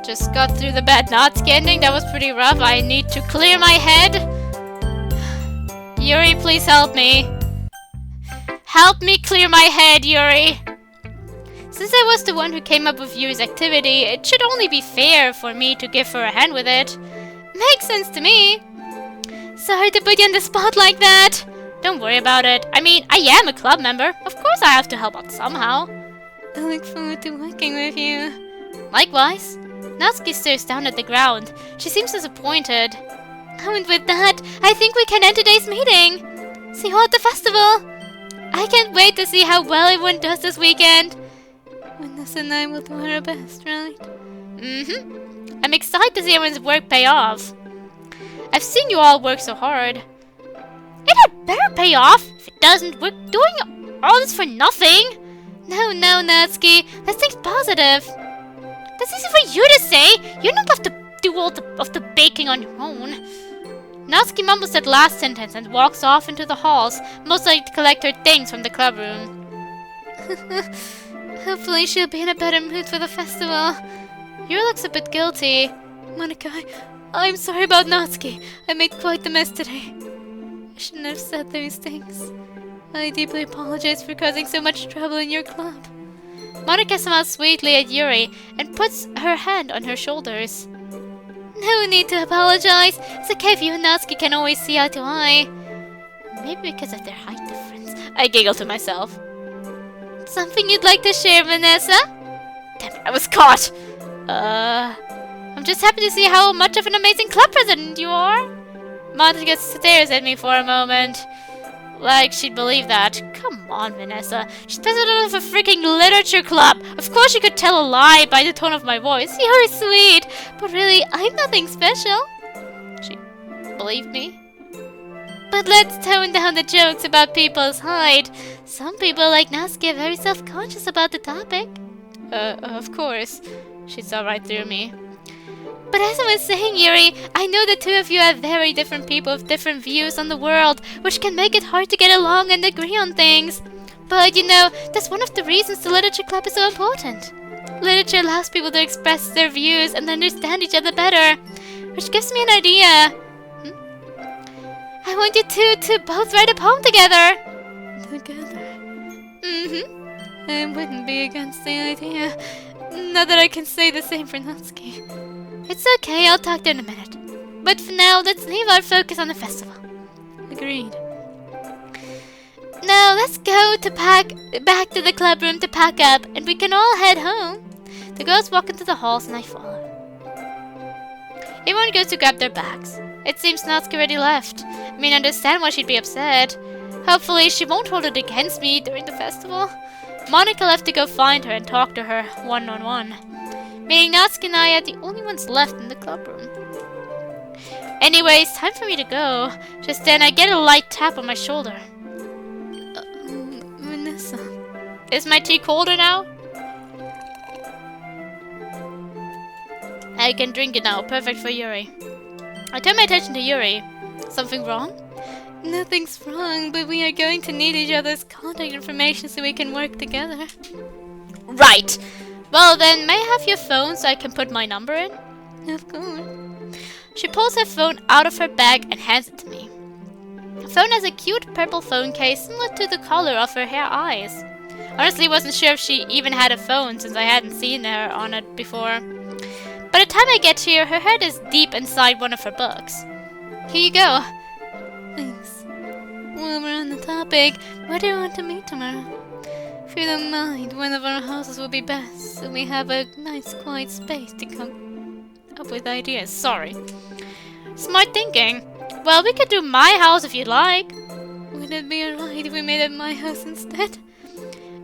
Just got through the bad Natsuki ending. That was pretty rough. I need to clear my head. Yuri, please help me. Help me clear my head, Yuri. Since I was the one who came up with Yuri's activity, it should only be fair for me to give her a hand with it. Makes sense to me. Sorry to put you on the spot like that. Don't worry about it. I mean, I am a club member. Of course I have to help out somehow. I look forward to working with you. Likewise. Natsuki stares down at the ground. She seems disappointed. And with that, I think we can end today's meeting. See you all at the festival. I can't wait to see how well everyone does this weekend. Vanessa and I will do our best, right? Mm-hmm. I'm excited to see everyone's work pay off. I've seen you all work so hard. It had better pay off. If it doesn't, we're doing all this for nothing. No, Natsuki. Let's think positive. That's easy for you to say. You don't have to do all of the baking on your own. Natsuki mumbles that last sentence and walks off into the halls, most likely to collect her things from the club room. Hopefully she'll be in a better mood for the festival. Yuri looks a bit guilty. Monica, I'm sorry about Natsuki. I made quite the mess today. I shouldn't have said those things. I deeply apologize for causing so much trouble in your club. Monica smiles sweetly at Yuri and puts her hand on her shoulders. No need to apologize. It's okay if you and Natsuki can always see eye to eye. Maybe because of their height difference. I giggle to myself. Something you'd like to share, Vanessa? Damn it, I was caught! I'm just happy to see how much of an amazing club president you are. Monica stares at me for a moment. Like she'd believe that. Come on, Vanessa. She's president of a freaking literature club. Of course she could tell a lie by the tone of my voice. You're sweet. But really, I'm nothing special. She believed me. But let's tone down the jokes about people's height. Some people like Natsuki are very self-conscious about the topic. Of course. She saw right through me. But as I was saying, Yuri, I know the two of you are very different people with different views on the world, which can make it hard to get along and agree on things. But you know, that's one of the reasons the literature club is so important. Literature allows people to express their views and understand each other better, which gives me an idea. I want you two to both write a poem together. Together? Mm-hmm. I wouldn't be against the idea. Not that I can say the same for Natsuki. It's okay, I'll talk to her in a minute. But for now, let's leave our focus on the festival. Agreed. Now, let's go back to the club room to pack up, and we can all head home. The girls walk into the halls, and I follow. Everyone goes to grab their bags. It seems Natsuki already left. I mean, I understand why she'd be upset. Hopefully, she won't hold it against me during the festival. Monica left to go find her and talk to her one-on-one. Meaning Natsuki and I are the only ones left in the club room. Anyways, time for me to go. Just then I get a light tap on my shoulder. Vanessa. Is my tea colder now? I can drink it now. Perfect for Yuri. I turn my attention to Yuri. Something wrong? Nothing's wrong, but we are going to need each other's contact information so we can work together. Right! Well then, may I have your phone so I can put my number in? Of course. She pulls her phone out of her bag and hands it to me. The phone has a cute purple phone case similar to the color of her hair eyes. Honestly, wasn't sure if she even had a phone since I hadn't seen her on it before. By the time I get here, her head is deep inside one of her books. Here you go. Thanks. While we're on the topic, where do you want to meet tomorrow? If you don't mind, one of our houses will be best, so we have a nice quiet space to come up with ideas. Sorry. Smart thinking. Well, we could do my house if you'd like. Would it be alright if we made it my house instead?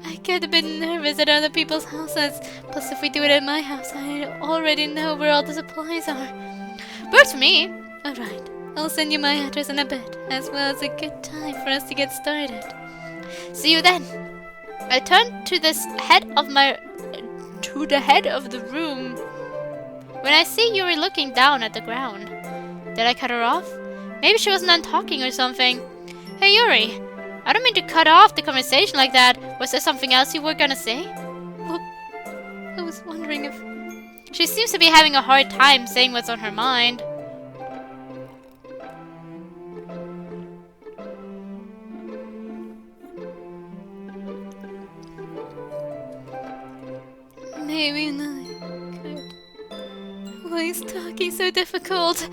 I get a bit nervous at other people's houses. Plus, if we do it at my house, I already know where all the supplies are. Works for me. Alright. I'll send you my address in a bit, as well as a good time for us to get started. See you then. I turn to the head of the room when I see Yuri looking down at the ground. Did I cut her off? Maybe she wasn't done talking or something. Hey Yuri, I don't mean to cut off the conversation like that. Was there something else you were gonna say? Well, I was wondering if... She seems to be having a hard time saying what's on her mind. Maybe not. Why is talking so difficult?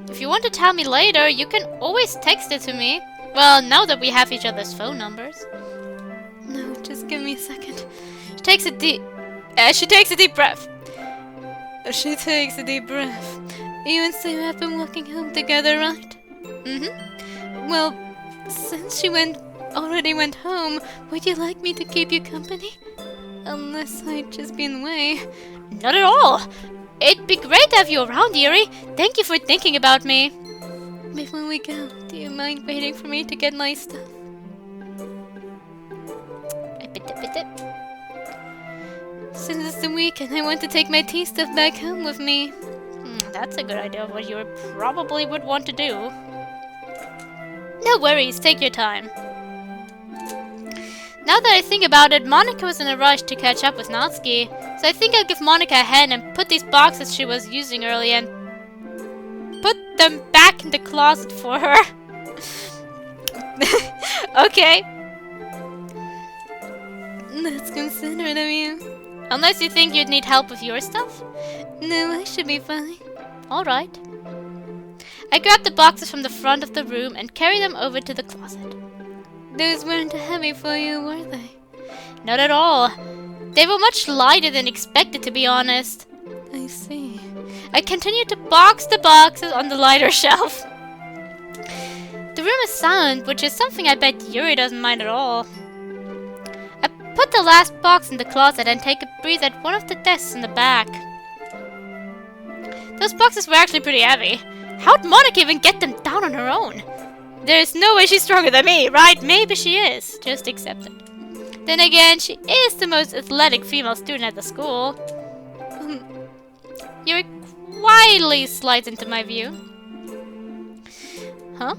If you want to tell me later, you can always text it to me. Well, now that we have each other's phone numbers. No, just give me a second. She takes a deep breath. She takes a deep breath. You and Sue have been walking home together, right? Mm-hmm. Well, since she already went home, would you like me to keep you company? Unless I'd just be in the way. Not at all! It'd be great to have you around, Yuri. Thank you for thinking about me. Before we go, do you mind waiting for me to get my stuff? A bit. Since it's the weekend, I want to take my tea stuff back home with me. That's a good idea of what you probably would want to do. No worries, take your time. Now that I think about it, Monica was in a rush to catch up with Natsuki, so I think I'll give Monica a hand and put these boxes she was using earlier and put them back in the closet for her. Okay. That's considerate of you. Unless you think you'd need help with your stuff? No, I should be fine. Alright. I grabbed the boxes from the front of the room and carried them over to the closet. Those weren't heavy for you, were they? Not at all. They were much lighter than expected, to be honest. I see. I continued to box the boxes on the lighter shelf. The room is silent, which is something I bet Yuri doesn't mind at all. I put the last box in the closet and take a breathe at one of the desks in the back. Those boxes were actually pretty heavy. How'd Monica even get them down on her own? There's no way she's stronger than me, right? Maybe she is. Just accept it. Then again, she is the most athletic female student at the school. Yuri quietly slides into my view. Huh?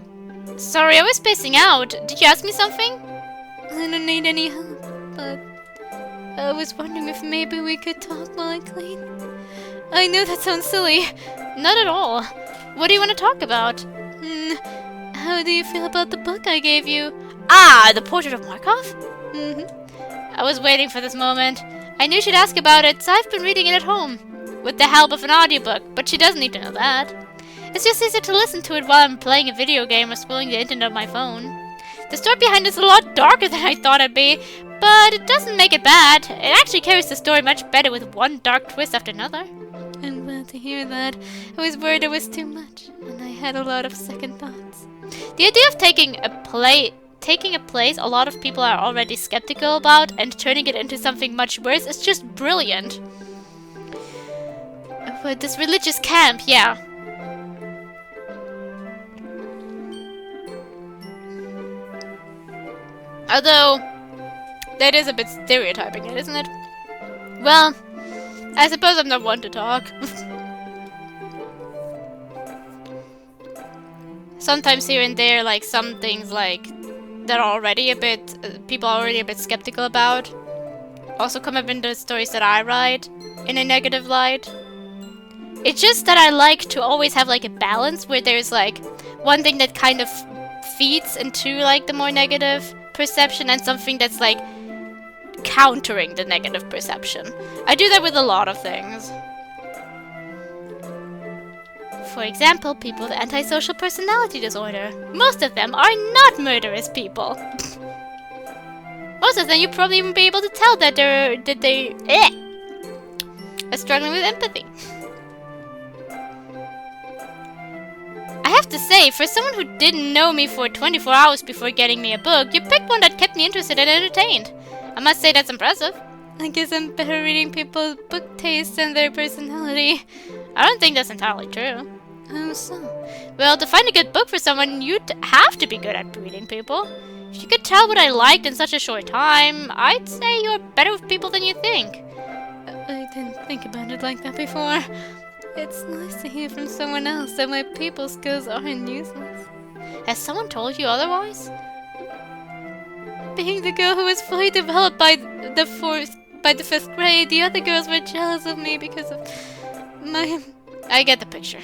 Sorry, I was spacing out. Did you ask me something? I don't need any help, but I was wondering if maybe we could talk while I clean. I know that sounds silly. Not at all. What do you want to talk about? How do you feel about the book I gave you? Ah, the portrait of Markov? I was waiting for this moment. I knew she'd ask about it, so I've been reading it at home. With the help of an audiobook, but she doesn't need to know that. It's just easier to listen to it while I'm playing a video game or scrolling the internet on my phone. The story behind it is a lot darker than I thought it'd be, but it doesn't make it bad. It actually carries the story much better with one dark twist after another. I'm glad to hear that. I was worried it was too much, and I had a lot of second thoughts. The idea of taking a place a lot of people are already skeptical about and turning it into something much worse is just brilliant. But this religious camp, yeah. Although, that is a bit stereotyping it, isn't it? Well, I suppose I'm not one to talk. Sometimes here and there, like some things like that are already a bit, people are already a bit skeptical about, also come up in the stories that I write in a negative light. It's just that I like to always have like a balance where there's like one thing that kind of feeds into like the more negative perception and something that's like countering the negative perception. I do that with a lot of things. For example, people with antisocial personality disorder. Most of them are not murderous people. Most of them you probably won't be able to tell that they are struggling with empathy. I have to say, for someone who didn't know me for 24 hours before getting me a book, you picked one that kept me interested and entertained. I must say that's impressive. I guess I'm better reading people's book tastes and their personality. I don't think that's entirely true. How so? Well, to find a good book for someone, you'd have to be good at reading people. If you could tell what I liked in such a short time, I'd say you're better with people than you think. I didn't think about it like that before. It's nice to hear from someone else that my people skills aren't useless. Has someone told you otherwise? Being the girl who was fully developed by the fifth grade, the other girls were jealous of me because of I get the picture.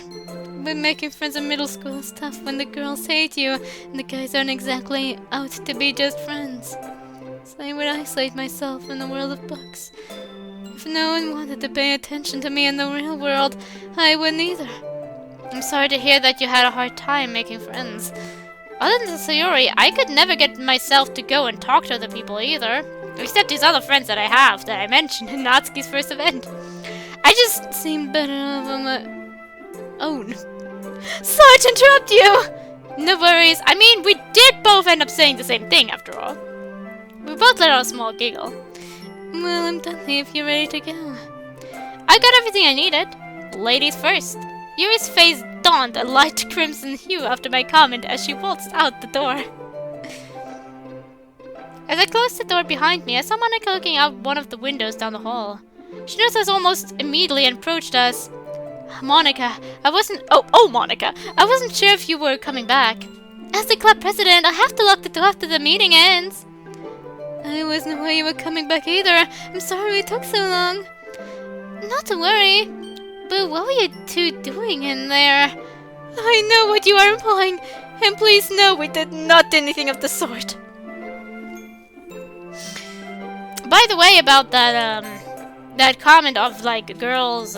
But making friends in middle school is tough when the girls hate you and the guys aren't exactly out to be just friends. So I would isolate myself in the world of books. If no one wanted to pay attention to me in the real world, I wouldn't either. I'm sorry to hear that you had a hard time making friends. Other than Sayori, I could never get myself to go and talk to other people either. Except these other friends that I have, that I mentioned in Natsuki's first event. I just seem better off on my own. Sorry to interrupt you! No worries. I mean, we did both end up saying the same thing after all. We both let out a small giggle. Well, I'm done if you're ready to go. I got everything I needed. Ladies first. Yuri's face donned a light crimson hue after my comment as she waltzed out the door. As I closed the door behind me, I saw Monika looking out one of the windows down the hall. She noticed us almost immediately and approached us. Monika, Monika, I wasn't sure if you were coming back. As the club president, I have to lock the door after the meeting ends. I wasn't aware you were coming back either. I'm sorry we took so long. Not to worry. But what were you two doing in there? I know what you are implying, and please know we did not do anything of the sort. By the way, about that comment of like girls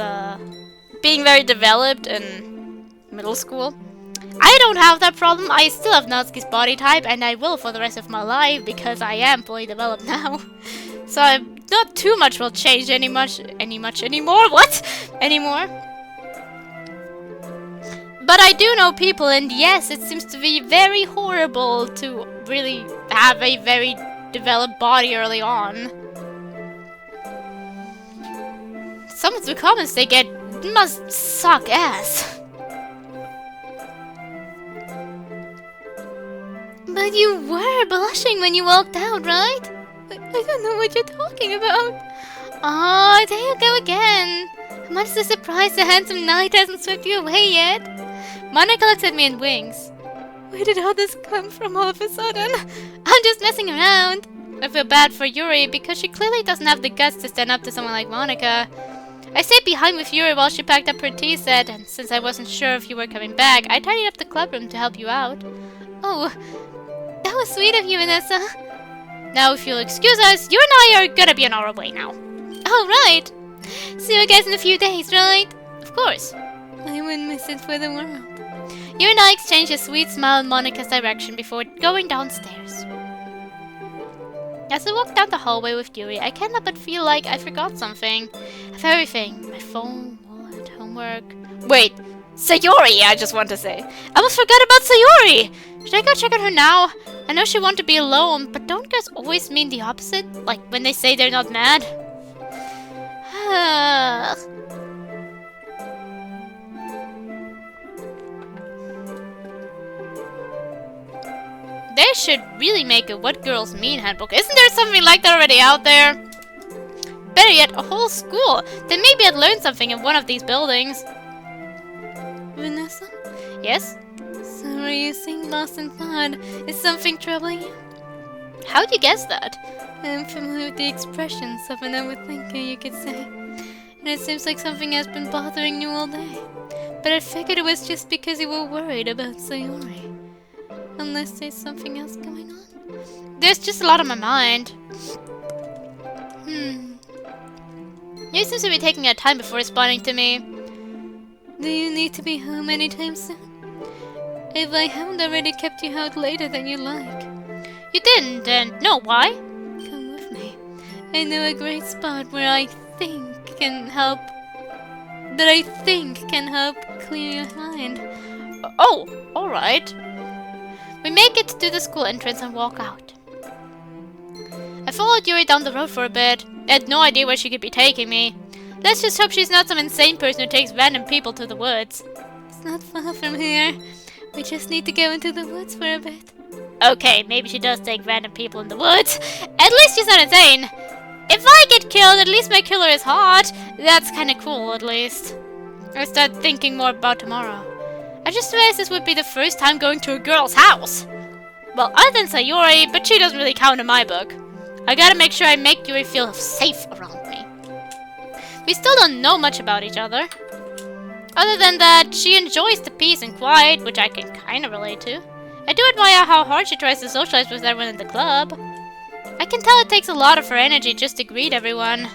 being very developed in middle school, I don't have that problem. I still have Natsuki's body type, and I will for the rest of my life because I am fully developed now. So not too much will change anymore. But I do know people, and yes, it seems to be very horrible to really have a very developed body early on. Some of the comments they get must suck ass. But you were blushing when you walked out, right? I don't know what you're talking about. Oh, there you go again. I'm honestly surprised the handsome knight hasn't swept you away yet. Monika looks at me and winks. Where did all this come from all of a sudden? I'm just messing around. I feel bad for Yuri because she clearly doesn't have the guts to stand up to someone like Monika. I stayed behind with Yuri while she packed up her tea set, and since I wasn't sure if you were coming back, I tidied up the clubroom to help you out. Oh, that was sweet of you, Vanessa. Now, if you'll excuse us, you and I are gonna be on our way now. Oh, right. See you guys in a few days, right? Of course. I wouldn't miss it for the world. You and I exchanged a sweet smile in Monika's direction before going downstairs. As I walked down the hallway with Yuri, I can't help but feel like I forgot something. Of everything. My phone, wallet, homework. Wait, Sayori, I just want to say. I almost forgot about Sayori! Should I go check on her now? I know she wants to be alone, but don't girls always mean the opposite? Like when they say they're not mad? They should really make a What Girls Mean handbook. Isn't there something like that already out there? Better yet, a whole school. Then maybe I'd learn something in one of these buildings. Vanessa? Yes? Sorry, you seem lost in thought. Is something troubling you? How'd you guess that? I'm familiar with the expressions of an overthinker, you could say. And it seems like something has been bothering you all day. But I figured it was just because you were worried about Sayori. Unless there's something else going on. There's just a lot on my mind. You seem to be taking your time before responding to me. Do you need to be home anytime soon? If I haven't already kept you out later than you like. You didn't, and no, why? Come with me. I know a great spot where I think can help clear your mind. Oh, alright. We make it to the school entrance and walk out. I followed Yuri down the road for a bit. I had no idea where she could be taking me. Let's just hope she's not some insane person who takes random people to the woods. It's not far from here. We just need to go into the woods for a bit. Okay, maybe she does take random people in the woods. At least she's not insane. If I get killed, at least my killer is hot. That's kinda cool, at least. I start thinking more about tomorrow. I just realized this would be the first time going to a girl's house. Well, other than Sayori, but she doesn't really count in my book. I gotta make sure I make Yuri feel safe around me. We still don't know much about each other. Other than that, she enjoys the peace and quiet, which I can kinda relate to. I do admire how hard she tries to socialize with everyone in the club. I can tell it takes a lot of her energy just to greet everyone.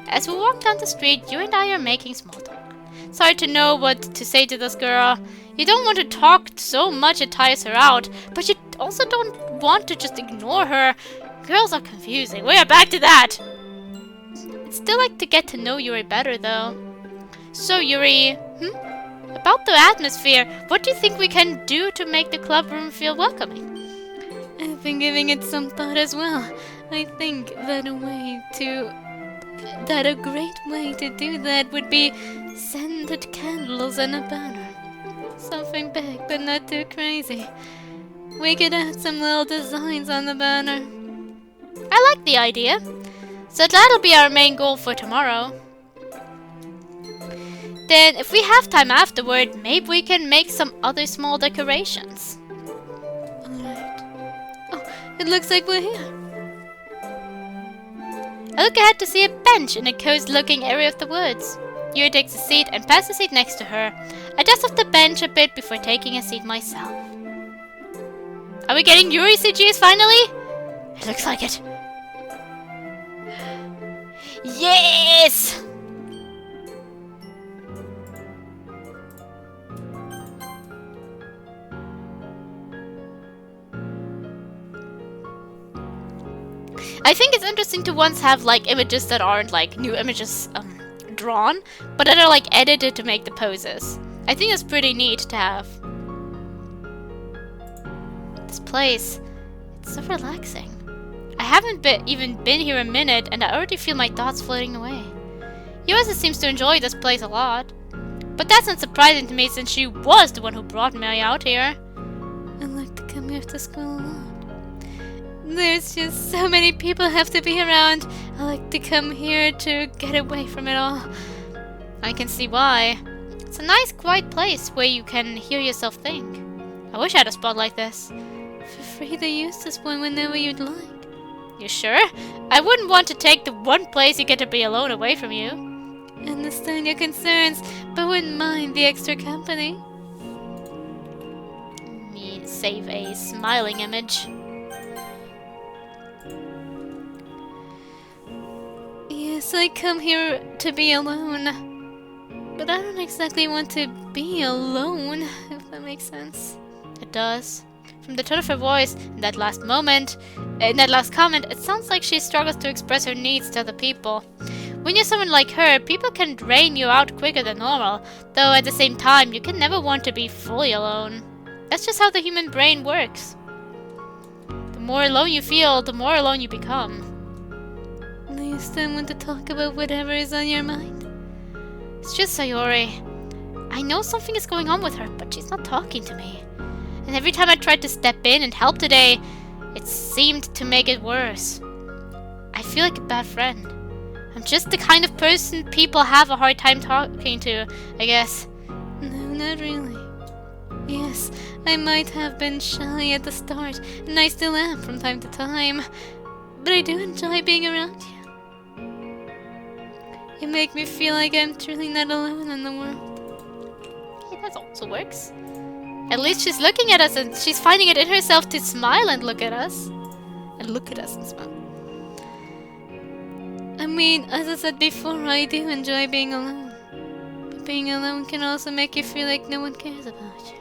As we walk down the street, you and I are making small talk. It's hard to know what to say to this girl. You don't want to talk so much it tires her out, but you also don't want to just ignore her. Girls are confusing. We are back to that! I'd still like to get to know Yuri better, though. So, Yuri, about the atmosphere, what do you think we can do to make the club room feel welcoming? I've been giving it some thought as well. I think that a great way to do that would be scented candles and a banner. Something big, but not too crazy. We could add some little designs on the banner. I like the idea. So that'll be our main goal for tomorrow. Then, if we have time afterward, maybe we can make some other small decorations. Alright. Oh, it looks like we're here. I look ahead to see a bench in a cozy-looking area of the woods. Yuri takes a seat and passes a seat next to her. I dust off the bench a bit before taking a seat myself. Are we getting Yuri CGs finally? It looks like it. Yes! I think it's interesting to once have like images that aren't like new images drawn, but that are like edited to make the poses. I think that's pretty neat to have. This place, it's so relaxing. I haven't even been here a minute and I already feel my thoughts floating away. Yuri seems to enjoy this place a lot. But that's not surprising to me since she was the one who brought me out here. I like to come here after school a lot. There's just so many people have to be around. I like to come here to get away from it all. I can see why. It's a nice quiet place where you can hear yourself think. I wish I had a spot like this. Feel free to use this one whenever you'd like. You sure? I wouldn't want to take the one place you get to be alone away from you. I understand your concerns, but wouldn't mind the extra company. Let me save a smiling image. Yes, I come here to be alone. But I don't exactly want to be alone, if that makes sense. It does. From the tone of her voice, in that last comment, it sounds like she struggles to express her needs to other people. When you're someone like her, people can drain you out quicker than normal, though at the same time, you can never want to be fully alone. That's just how the human brain works. The more alone you feel, the more alone you become. Do you still want to talk about whatever is on your mind? It's just Sayori. I know something is going on with her, but she's not talking to me. And every time I tried to step in and help today, it seemed to make it worse. I feel like a bad friend. I'm just the kind of person people have a hard time talking to, I guess. No, not really. Yes, I might have been shy at the start, and I still am from time to time. But I do enjoy being around you. You make me feel like I'm truly not alone in the world. Yeah, that also works. At least she's looking at us and she's finding it in herself to smile and look at us. And look at us and smile. I mean, as I said before, I do enjoy being alone. But being alone can also make you feel like no one cares about you.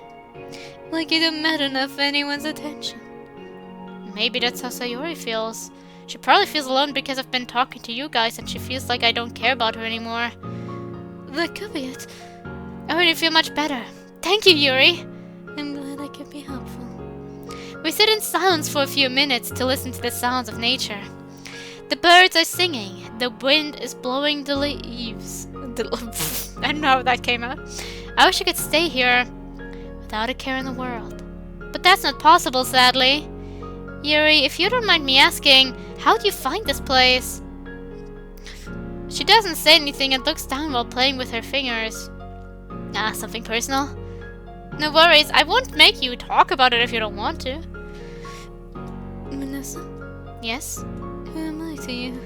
Like you don't matter enough for anyone's attention. Maybe that's how Sayori feels. She probably feels alone because I've been talking to you guys and she feels like I don't care about her anymore. That could be it. I already feel much better. Thank you, Yuri. I'm glad I could be helpful. We sit in silence for a few minutes to listen to the sounds of nature. The birds are singing. The wind is blowing the leaves. I don't know how that came out. I wish I could stay here without a care in the world. But that's not possible, sadly. Yuri, if you don't mind me asking, how do you find this place? She doesn't say anything and looks down while playing with her fingers. Ah, something personal? No worries, I won't make you talk about it if you don't want to. Vanessa? Yes? Who am I to you?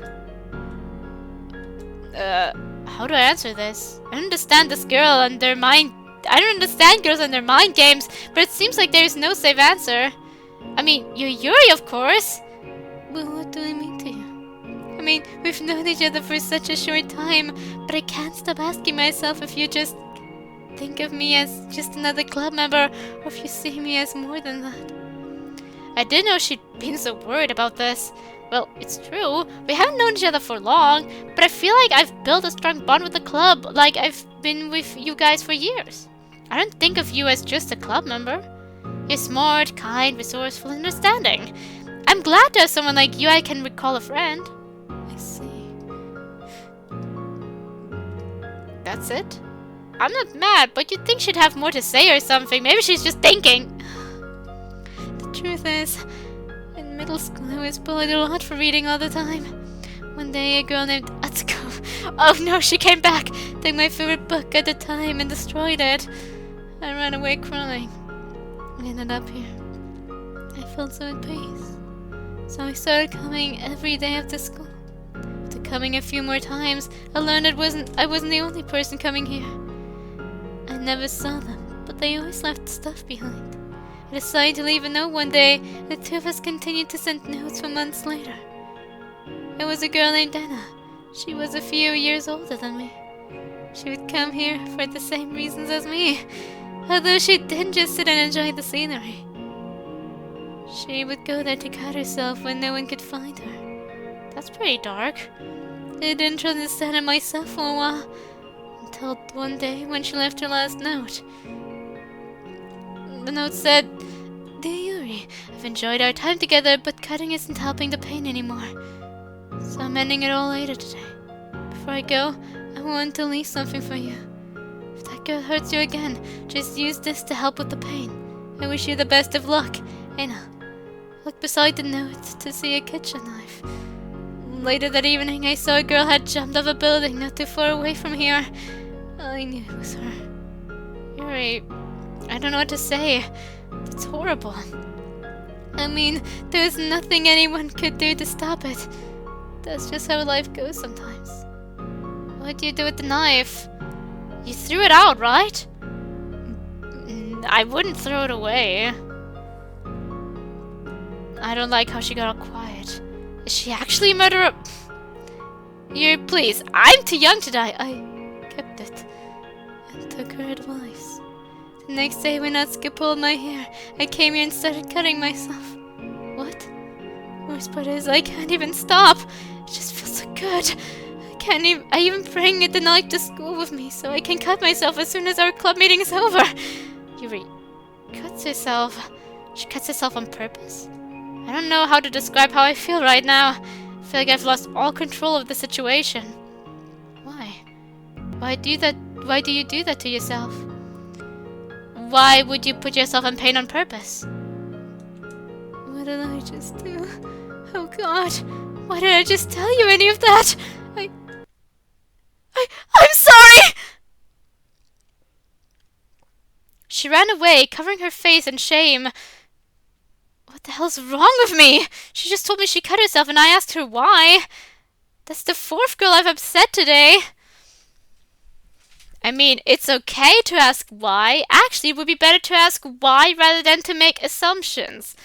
How do I answer this? I don't understand this girl and their mind. I don't understand girls and their mind games, but it seems like there is no safe answer. I mean, you're Yuri, of course. Well, what do I mean to you? I mean, we've known each other for such a short time, but I can't stop asking myself if you just think of me as just another club member, or if you see me as more than that. I didn't know she'd been so worried about this. Well, it's true, we haven't known each other for long, but I feel like I've built a strong bond with the club, like I've been with you guys for years. I don't think of you as just a club member. You're smart, kind, resourceful, and understanding. I'm glad to have someone like you I can recall a friend. I see. That's it? I'm not mad, but you'd think she'd have more to say or something. Maybe she's just thinking. The truth is, in middle school I was bullied a lot for reading all the time. One day a girl named Atsuko, oh no, she came back, took my favorite book at the time and destroyed it. I ran away crying. I ended up here. I felt so at peace. So I started coming every day after school. After coming a few more times, I learned I wasn't the only person coming here. I never saw them, but they always left stuff behind. I decided to leave a note one day, and the two of us continued to send notes for months later. It was a girl named Anna. She was a few years older than me. She would come here for the same reasons as me, although she didn't just sit and enjoy the scenery. She would go there to cut herself when no one could find her. That's pretty dark. I didn't try to stand it myself for a while, until one day when she left her last note. The note said, "Dear Yuri, I've enjoyed our time together, but cutting isn't helping the pain anymore. So I'm ending it all later today. Before I go, I want to leave something for you. If that girl hurts you again, just use this to help with the pain. I wish you the best of luck, Anna." I looked beside the note to see a kitchen knife. Later that evening, I saw a girl had jumped off a building not too far away from here. I knew it was her. Yuri, I don't know what to say. It's horrible. I mean, there's nothing anyone could do to stop it. That's just how life goes sometimes. What do you do with the knife? You threw it out, right? I wouldn't throw it away. I don't like how she got all quiet. Is she actually a murderer? Yuri, please, I'm too young to die. I kept it and took her advice. The next day when Atsuko pulled my hair, I came here and started cutting myself. What? The worst part is I can't even stop. It just feels so good. I even bring the knife to school with me so I can cut myself as soon as our club meeting is over. Yuri cuts herself. She cuts herself on purpose? I don't know how to describe how I feel right now. I feel like I've lost all control of the situation. Why? Why do you do that to yourself? Why would you put yourself in pain on purpose? What did I just do? Oh God, why did I just tell you any of that? I'm sorry! She ran away, covering her face in shame. What the hell's wrong with me? She just told me she cut herself and I asked her why. That's the fourth girl I've upset today. I mean, it's okay to ask why. Actually, it would be better to ask why rather than to make assumptions.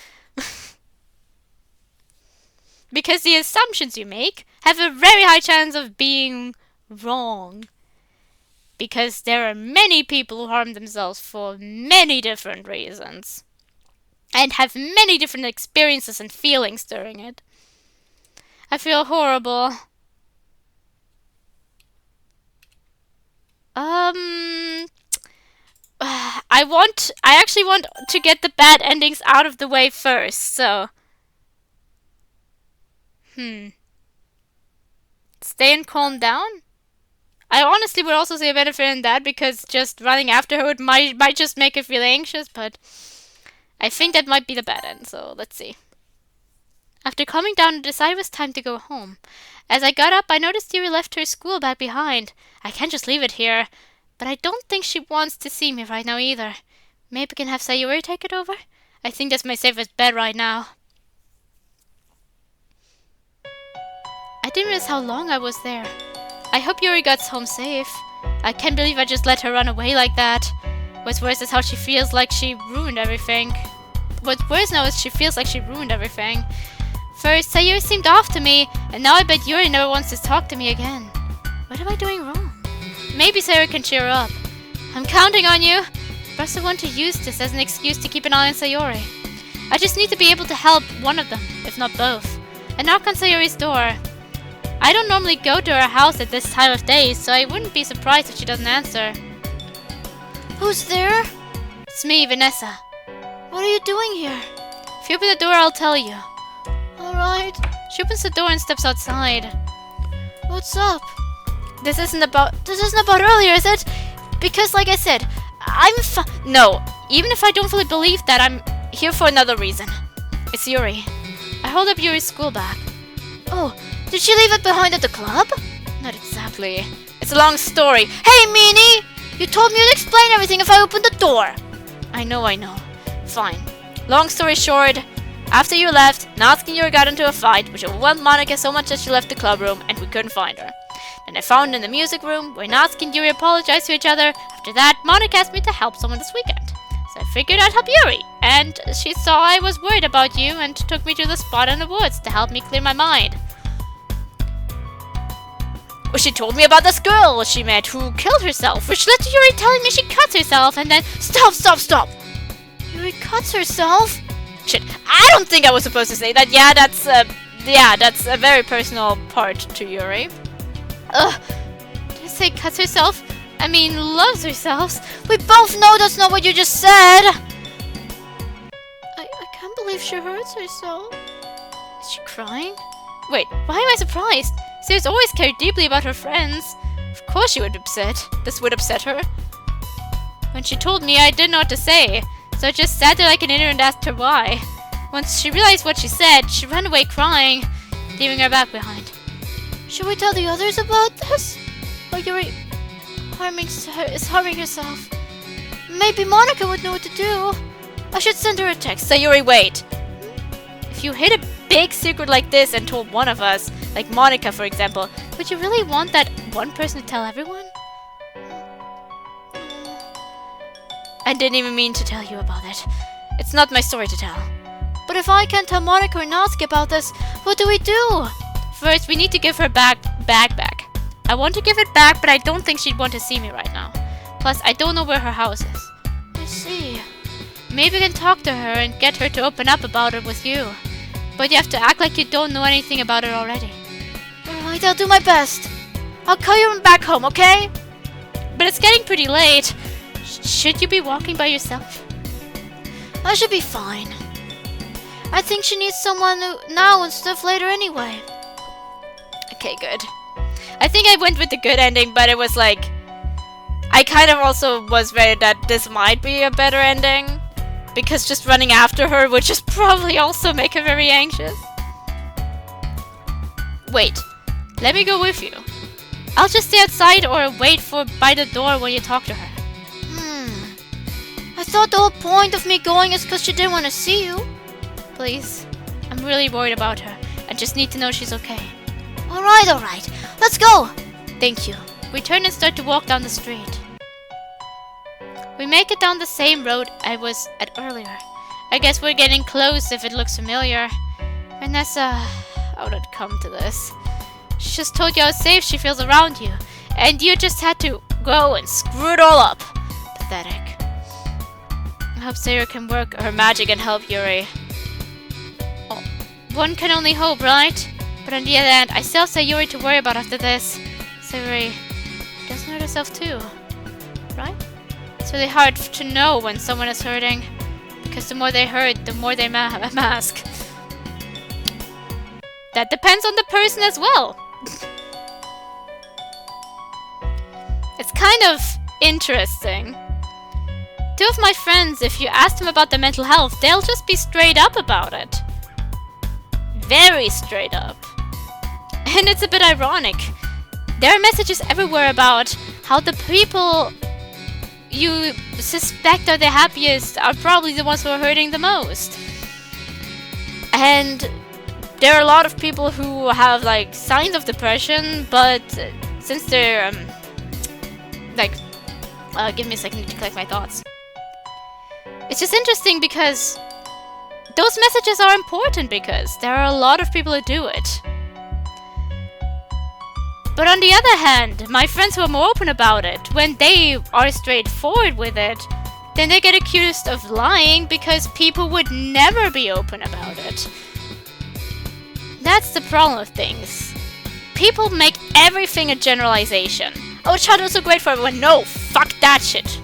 Because the assumptions you make have a very high chance of being wrong. Because there are many people who harm themselves for many different reasons. And have many different experiences and feelings during it. I feel horrible. I actually want to get the bad endings out of the way first, so. Stay and calm down? I honestly would also see a benefit in that, because just running after her might just make her feel anxious, but I think that might be the bad end, so let's see. After calming down, I decided it was time to go home. As I got up, I noticed Yuri left her school bag behind. I can't just leave it here, but I don't think she wants to see me right now either. Maybe I can have Sayuri take it over? I think that's my safest bet right now. I didn't realize how long I was there. I hope Yuri got home safe. I can't believe I just let her run away like that. What's worse is how she feels like she ruined everything. What's worse now is she feels like she ruined everything. First, Sayuri seemed off to me, and now I bet Yuri never wants to talk to me again. What am I doing wrong? Maybe Sayuri can cheer her up. I'm counting on you. But I also want to use this as an excuse to keep an eye on Sayuri. I just need to be able to help one of them, if not both. I knock on Sayuri's door. I don't normally go to her house at this time of day, so I wouldn't be surprised if she doesn't answer. Who's there? It's me, Vanessa. What are you doing here? If you open the door, I'll tell you. Alright. She opens the door and steps outside. What's up? This isn't about earlier, is it? Because like I said, No, even if I don't fully believe that, I'm here for another reason. It's Yuri. I hold up Yuri's school bag. Oh, did she leave it behind at the club? Not exactly. It's a long story. Hey, Meanie! You told me you'd explain everything if I opened the door. I know. Fine. Long story short, after you left, Natsuki and Yuri got into a fight, which overwhelmed Monika so much that she left the club room and we couldn't find her. Then I found her in the music room, where Natsuki and Yuri apologized to each other. After that, Monika asked me to help someone this weekend. So I figured I'd help Yuri, and she saw I was worried about you and took me to the spot in the woods to help me clear my mind. Well, she told me about this girl she met who killed herself, which led to Yuri telling me she cuts herself, and then— Stop! Yuri cuts herself? Shit, I don't think I was supposed to say that. Yeah, that's a very personal part to Yuri. Did I say cuts herself? I mean, loves herself. We both know that's not what you just said. I can't believe she hurts herself. Is she crying? Wait, why am I surprised? Sayori's always cared deeply about her friends. Of course she would be upset. This would upset her. When she told me, I didn't know what to say, so I just sat there like an idiot and asked her why. Once she realized what she said, she ran away crying, leaving her back behind. Should we tell the others about this? Or Yuri is harming herself? Maybe Monika would know what to do. I should send her a text. Sayuri, wait. If you hid a big secret like this and told one of us, like Monika for example, would you really want that one person to tell everyone? I didn't even mean to tell you about it. It's not my story to tell. But if I can't tell Monika or Natsuki about this, what do we do? First, we need to give her bag back. I want to give it back, but I don't think she'd want to see me right now. Plus, I don't know where her house is. I see. Maybe we can talk to her and get her to open up about it with you. But you have to act like you don't know anything about it already. Alright, I'll do my best. I'll call you when back home, okay? But it's getting pretty late. Should you be walking by yourself? I should be fine. I think she needs someone now instead of later anyway. Okay, good. I think I went with the good ending, but it was like... I kind of also was worried that this might be a better ending. Because just running after her would just probably also make her very anxious. Wait, let me go with you. I'll just stay outside or wait by the door when you talk to her. I thought the whole point of me going is because she didn't want to see you. Please, I'm really worried about her. I just need to know she's okay. Alright. Let's go! Thank you. We turn and start to walk down the street. We make it down the same road I was at earlier. I guess we're getting close if it looks familiar. Vanessa, how did it come to this? She just told you how safe she feels around you. And you just had to go and screw it all up. Pathetic. I hope Sayuri can work her magic and help Yuri. Oh, one can only hope, right? But on the other hand, I still have Sayuri to worry about after this. Sayuri doesn't hurt herself too, right? It's really hard to know when someone is hurting, because the more they hurt, the more they mask. That depends on the person as well. It's kind of interesting. Two of my friends, if you ask them about their mental health, they'll just be straight up about it. Very straight up. And it's a bit ironic. There are messages everywhere about how the people you suspect are the happiest are probably the ones who are hurting the most. And there are a lot of people who have like signs of depression, but since they're, like, give me a second to collect my thoughts. It's just interesting because those messages are important because there are a lot of people who do it. But on the other hand, my friends who are more open about it, when they are straightforward with it, then they get accused of lying because people would never be open about it. That's the problem with things. People make everything a generalization. Oh, childhood was so great for everyone. No, fuck that shit.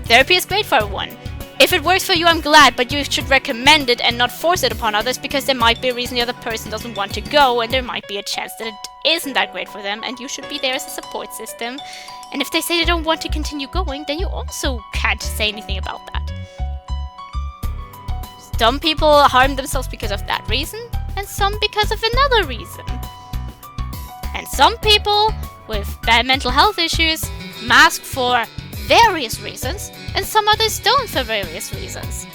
Therapy is great for everyone. If it works for you, I'm glad, but you should recommend it and not force it upon others because there might be a reason the other person doesn't want to go and there might be a chance that it isn't that great for them and you should be there as a support system. And if they say they don't want to continue going, then you also can't say anything about that. Some people harm themselves because of that reason, and some because of another reason. And some people with bad mental health issues mask for various reasons, and some others don't for various reasons.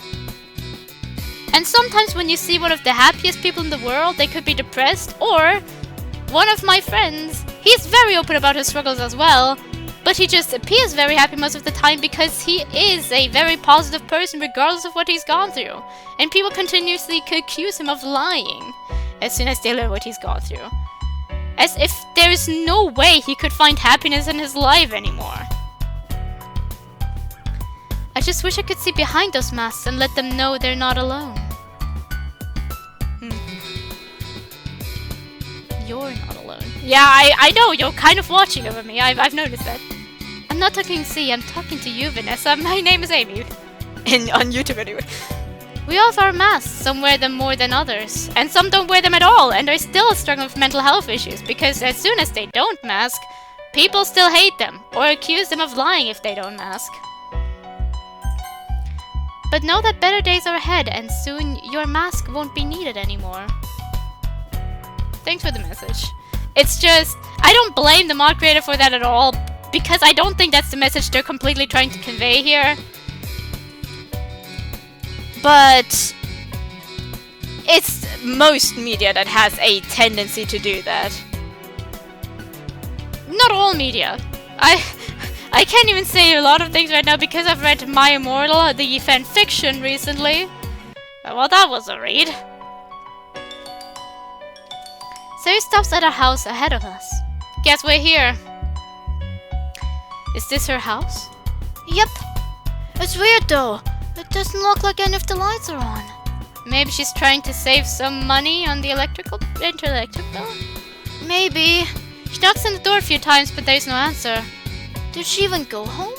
And sometimes when you see one of the happiest people in the world, they could be depressed, or one of my friends, he's very open about his struggles as well, but he just appears very happy most of the time because he is a very positive person regardless of what he's gone through. And people continuously accuse him of lying as soon as they learn what he's gone through. As if there is no way he could find happiness in his life anymore. I just wish I could see behind those masks and let them know they're not alone. You're not alone. Yeah, I know, you're kind of watching over me. I've noticed that. I'm not talking C, I'm talking to you, Vanessa. My name is Amy. On YouTube anyway. We all wear masks. Some wear them more than others. And some don't wear them at all and are still struggling with mental health issues because as soon as they don't mask, people still hate them or accuse them of lying if they don't mask. But know that better days are ahead and soon your mask won't be needed anymore. Thanks for the message. It's just, I don't blame the mod creator for that at all because I don't think that's the message they're completely trying to convey here. But it's most media that has a tendency to do that. Not all media. I can't even say a lot of things right now because I've read My Immortal, the fan fiction recently. Well, that was a read. Sari stops at a house ahead of us. Guess we're here. Is this her house? Yep. It's weird though. It doesn't look like any of the lights are on. Maybe she's trying to save some money on the electric bill? Maybe. She knocks on the door a few times, but there's no answer. Did she even go home?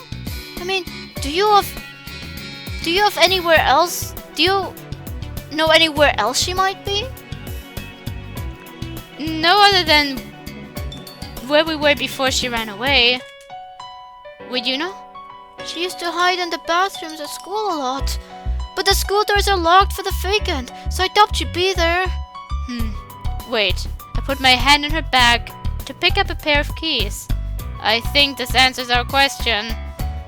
I mean, do you have anywhere else? Do you know anywhere else she might be? No other than where we were before she ran away. Would you know? She used to hide in the bathrooms at school a lot. But the school doors are locked for the weekend, so I doubt she'd be there. Wait. I put my hand in her bag to pick up a pair of keys. I think this answers our question.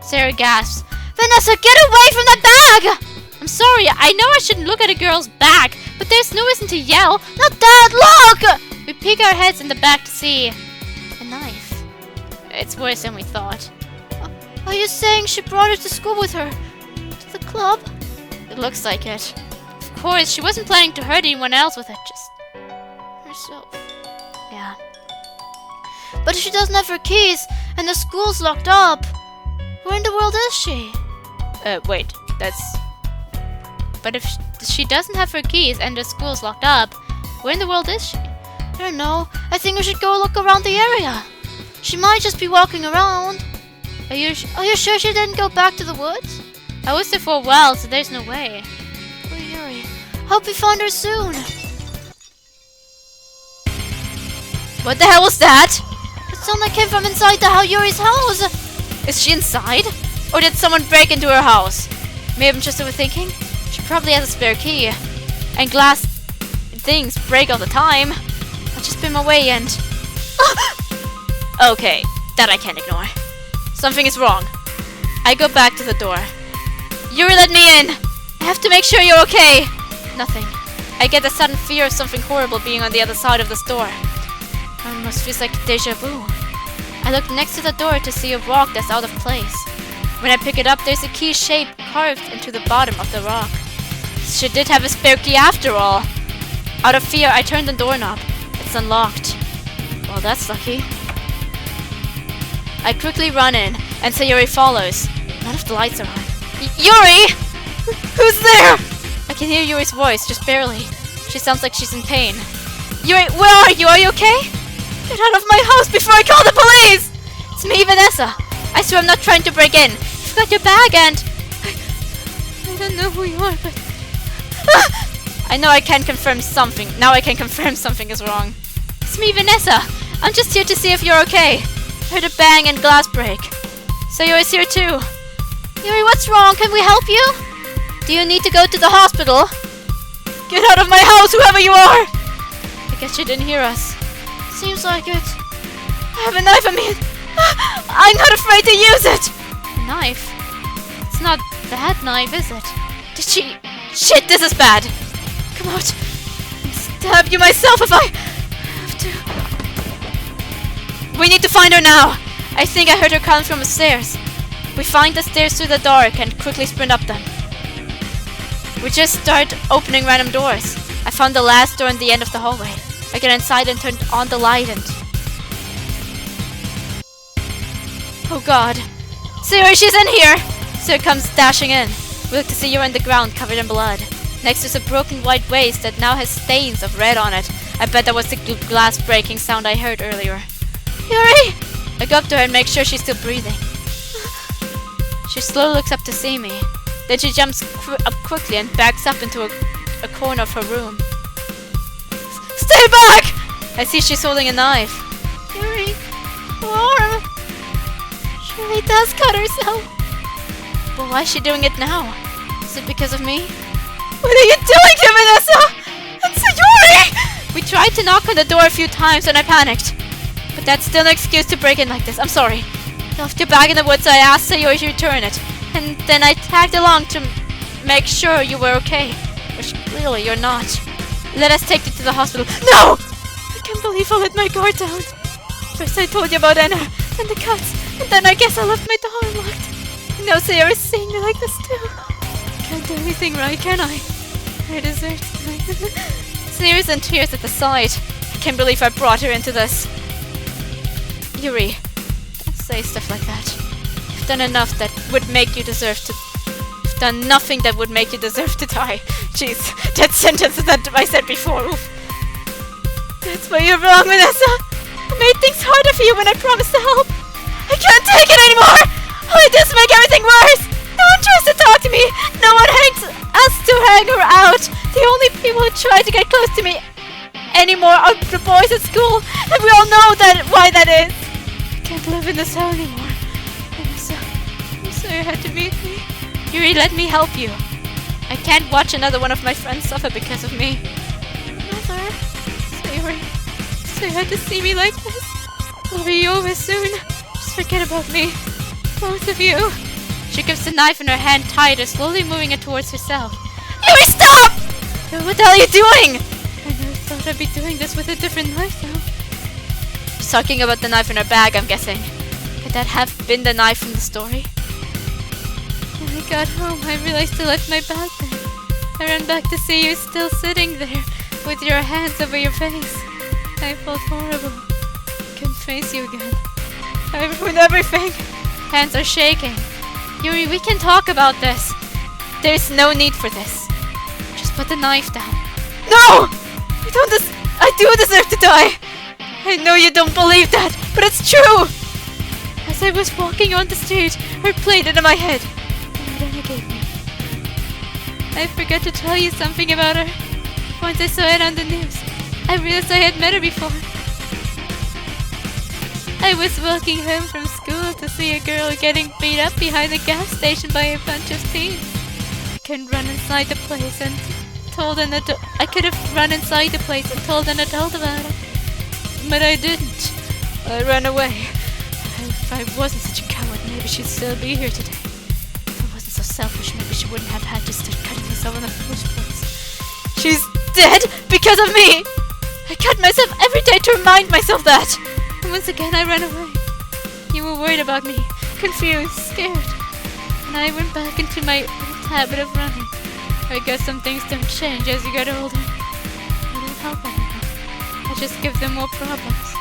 Sarah gasps. Vanessa, get away from the bag! I'm sorry, I know I shouldn't look at a girl's back, but there's no reason to yell. Not that, look! We peek our heads in the back to see a knife. It's worse than we thought. Are you saying she brought it to school with her? To the club? It looks like it. Of course, she wasn't planning to hurt anyone else with it, just herself. Yeah. But if she doesn't have her keys, and the school's locked up, where in the world is she? Wait, that's... But if she doesn't have her keys, and the school's locked up, where in the world is she? I don't know. I think we should go look around the area. She might just be walking around. Are you sure she didn't go back to the woods? I was there for a while, so there's no way. Poor Yuri. Hope we find her soon. What the hell was that? It sounded like it came from inside Yuri's house. Is she inside? Or did someone break into her house? Maybe I'm just overthinking. She probably has a spare key. And glass things break all the time. I'll just spin my way and... Okay, that I can't ignore. Something is wrong. I go back to the door. Yuri, let me in! I have to make sure you're okay! Nothing. I get a sudden fear of something horrible being on the other side of this door. Almost feels like deja vu. I look next to the door to see a rock that's out of place. When I pick it up, there's a key shape carved into the bottom of the rock. She did have a spare key after all. Out of fear, I turn the doorknob. It's unlocked. Well, that's lucky. I quickly run in, and Sayori follows. None of the lights are on. Yuri! Who's there? I can hear Yuri's voice, just barely. She sounds like she's in pain. Yuri, where are you? Are you okay? Get out of my house before I call the police! It's me, Vanessa. I swear I'm not trying to break in. You've got your bag and... I don't know who you are, but... I know I can confirm something. Now I can confirm something is wrong. It's me, Vanessa. I'm just here to see if you're okay. I heard a bang and glass break. Sayori's here too. Yuri, what's wrong? Can we help you? Do you need to go to the hospital? Get out of my house, whoever you are! I guess you didn't hear us. Seems like it. I have a knife on me. I'm not afraid to use it! A knife? It's not that knife, is it? Did she... Shit, this is bad! Come out. I'll stab you myself if I have to. We need to find her now. I think I heard her coming from upstairs. We find the stairs through the dark and quickly sprint up them. We just start opening random doors. I found the last door in the end of the hallway. I get inside and turn on the light and... Oh god. Sayori, she's in here! Sayori comes dashing in. We look to see her on the ground covered in blood. Next is a broken white vase that now has stains of red on it. I bet that was the glass breaking sound I heard earlier. Yuri! I go up to her and make sure she's still breathing. She slowly looks up to see me. Then she jumps up quickly and backs up into a corner of her room. Stay back! I see she's holding a knife. Yuri, warm. She really does cut herself. But why is she doing it now? Is it because of me? What are you doing here, Vanessa? It's Yuri! We tried to knock on the door a few times and I panicked. But that's still an excuse to break in like this. I'm sorry. You left your bag in the woods, so I asked Sayori to return it. And then I tagged along to make sure you were okay. Which clearly you're not. Let us take you to the hospital. No! I can't believe I let my guard down. First I told you about Anna and the cuts. And then I guess I left my door unlocked. Now Sayori's seeing me like this too. Can't do anything right, can I? I deserve to. Sayori's in tears at the sight. I can't believe I brought her into this. Yuri, don't say stuff like that. You've done enough that would make you deserve to... You've done nothing that would make you deserve to die. Jeez, that sentence that I said before. Oof. That's why you're wrong, Vanessa. I made things harder for you when I promised to help. I can't take it anymore! Oh, this make everything worse! No one tries to talk to me! No one asks to hang her out! The only people who try to get close to me anymore are the boys at school, and we all know why that is! I can't live in this hell anymore. I'm sorry I had to meet me. Yuri, let me help you. I can't watch another one of my friends suffer because of me. Mother, Sayori, so you had to see me like this. It'll be over soon. Just forget about me. Both of you. She grips the knife in her hand tighter, slowly moving it towards herself. Yuri, stop! What the hell are you doing? I never thought I'd be doing this with a different knife now. She's talking about the knife in her bag, I'm guessing. Could that have been the knife from the story? When I got home, I realized I left my bag there. I ran back to see you still sitting there, with your hands over your face. I felt horrible. I couldn't face you again. I ruined everything. Hands are shaking. Yuri, we can talk about this. There's no need for this. Just put the knife down. No! I do deserve to die. I know you don't believe that, but it's true. As I was walking on the street, I played it in my head. And then gave me. I forgot to tell you something about her. Once I saw it on the news, I realized I had met her before. I was walking home from school to see a girl getting beat up behind the gas station by a bunch of teens. I couldn't run inside the place and told an adult. I could have run inside the place and told an adult about it, but I didn't. I ran away. If I wasn't such a coward, maybe she'd still be here today. If I wasn't so selfish, maybe she wouldn't have had to start cutting herself in the first place. She's dead because of me! I cut myself every day to remind myself that. And once again I ran away. You were worried about me, confused, scared. And I went back into my old habit of running. I guess some things don't change as you get older. I don't help anyone. I just give them more problems.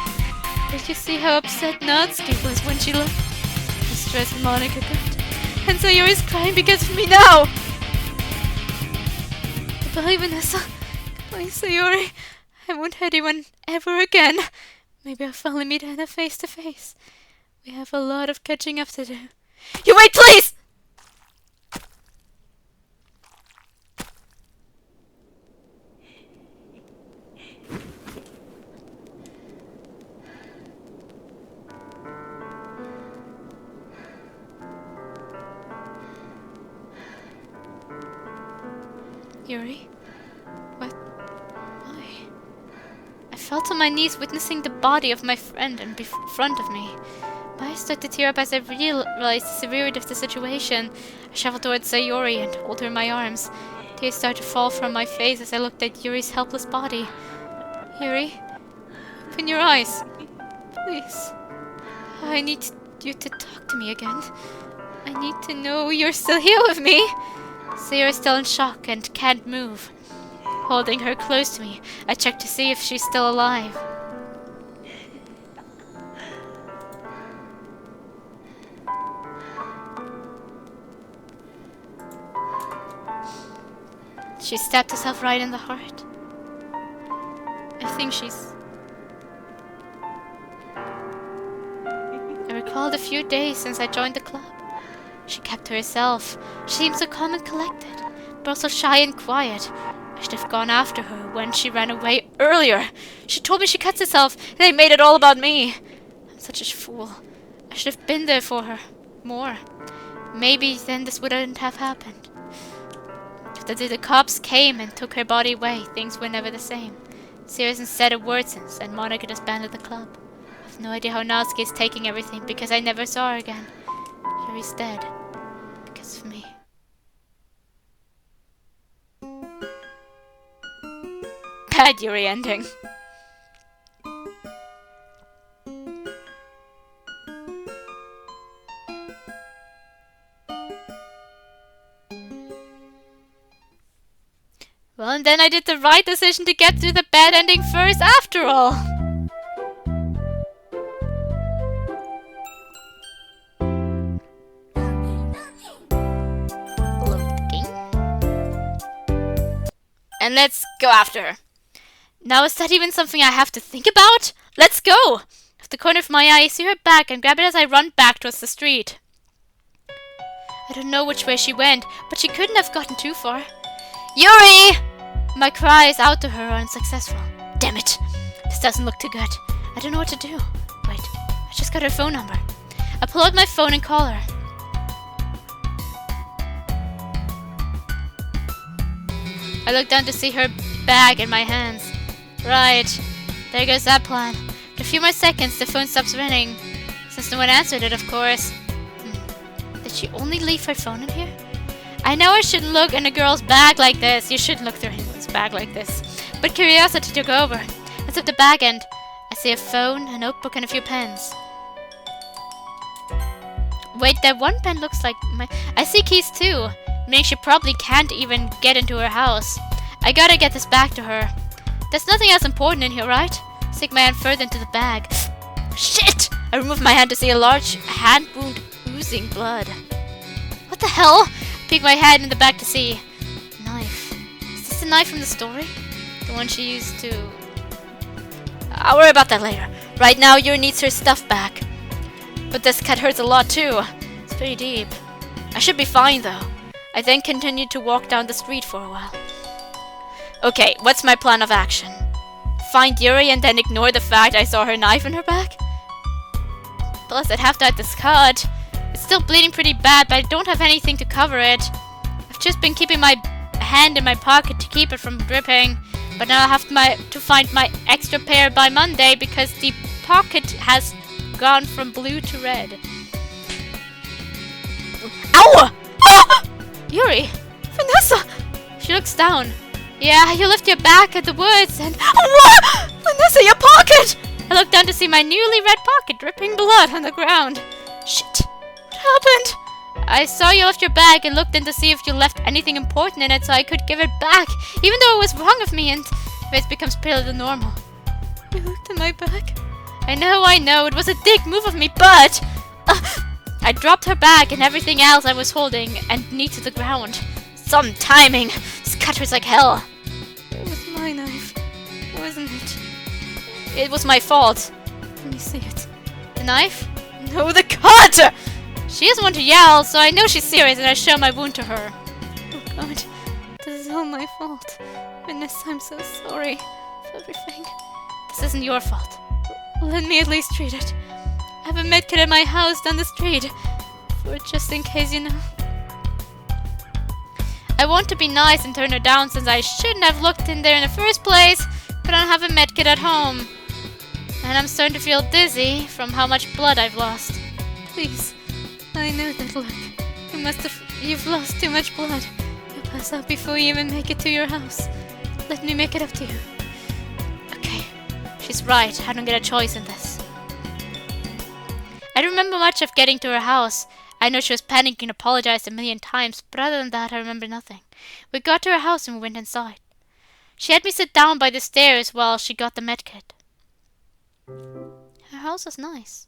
Did you see how upset Natsuki was when she left? How stressed Monica got. And so Yuri's crying because of me now! Goodbye, Vanessa. Goodbye, Sayori. I won't hurt anyone ever again. Maybe I'll finally meet Anna face to face. We have a lot of catching up to do. You wait, please! Yuri? What? Why? I fell to my knees witnessing the body of my friend in front of me. My eyes started to tear up as I realized the severity of the situation. I shuffled towards Sayori and held her in my arms. Tears started to fall from my face as I looked at Yuri's helpless body. Yuri? Open your eyes. Please. I need you to talk to me again. I need to know you're still here with me. Sayori's still in shock and can't move. Holding her close to me, I checked to see if she's still alive. She stabbed herself right in the heart. I think she's... I recalled a few days since I joined the club. She kept to herself. She seemed so calm and collected, but also shy and quiet. I should have gone after her when she ran away earlier. She told me she cuts herself, and I made it all about me. I'm such a fool. I should have been there for her. More. Maybe then this wouldn't have happened. After the cops came and took her body away, things were never the same. Siri hasn't said a word since, and Monica disbanded the club. I have no idea how Natsuki is taking everything, because I never saw her again. Yuri's dead. Because of me. Bad Yuri ending. Well, and then I did the right decision to get through the bad ending first after all. And let's go after her. Now is that even something I have to think about? Let's go! At the corner of my eye, I see her back and grab it as I run back towards the street. I don't know which way she went, but she couldn't have gotten too far. Yuri! My cries out to her are unsuccessful. Damn it! This doesn't look too good. I don't know what to do. Wait, I just got her phone number. I pull out my phone and call her. I look down to see her bag in my hands. Right, there goes that plan. In a few more seconds, the phone stops ringing. Since no one answered it, of course. Did she only leave her phone in here? I know I shouldn't look in a girl's bag like this. You shouldn't look through anyone's bag like this. But curiosity took over. I zip the bag and I see a phone, a notebook, and a few pens. Wait, that one pen looks like my... I see keys too. Meaning she probably can't even get into her house. I gotta get this back to her. There's nothing else important in here, right? Stick my hand further into the bag. Shit! I remove my hand to see a large hand wound oozing blood. What the hell? Peek my head in the back to see. Knife. Is this the knife from the story? The one she used to... I'll worry about that later. Right now, Yuri needs her stuff back. But this cut hurts a lot too. It's pretty deep. I should be fine though. I then continued to walk down the street for a while. Okay, what's my plan of action? Find Yuri and then ignore the fact I saw her knife in her back? Plus, I'd have to hide this cut. It's still bleeding pretty bad, but I don't have anything to cover it. I've just been keeping my hand in my pocket to keep it from dripping, but now I'll have to find my extra pair by Monday because the pocket has gone from blue to red. Ow! Ah! Yuri! Vanessa! She looks down. Yeah, you left your back at the woods and... Vanessa, your pocket! I looked down to see my newly red pocket dripping blood on the ground. Shit. What happened? I saw you left your bag and looked in to see if you left anything important in it so I could give it back, even though it was wrong of me and face becomes paler than normal. You looked in my bag? I know. It was a dick move of me, but... I dropped her bag and everything else I was holding and knee to the ground. Some timing. This cut was like hell. It was my knife, wasn't it? It was my fault. Let me see it. The knife? No, the cut! She doesn't want to yell, so I know she's serious and I show my wound to her. Oh God, this is all my fault. Vanessa, I'm so sorry for everything. This isn't your fault. Let me at least treat it. I have a medkit at my house down the street. For just in case, you know. I want to be nice and turn her down since I shouldn't have looked in there in the first place, but I don't have a medkit at home. And I'm starting to feel dizzy from how much blood I've lost. Please, I know that look. You've lost too much blood. You'll pass out before you even make it to your house. Let me make it up to you. Okay, she's right. I don't get a choice in this. I don't remember much of getting to her house. I know she was panicking and apologized a million times, but other than that, I remember nothing. We got to her house and we went inside. She had me sit down by the stairs while she got the medkit. Her house was nice.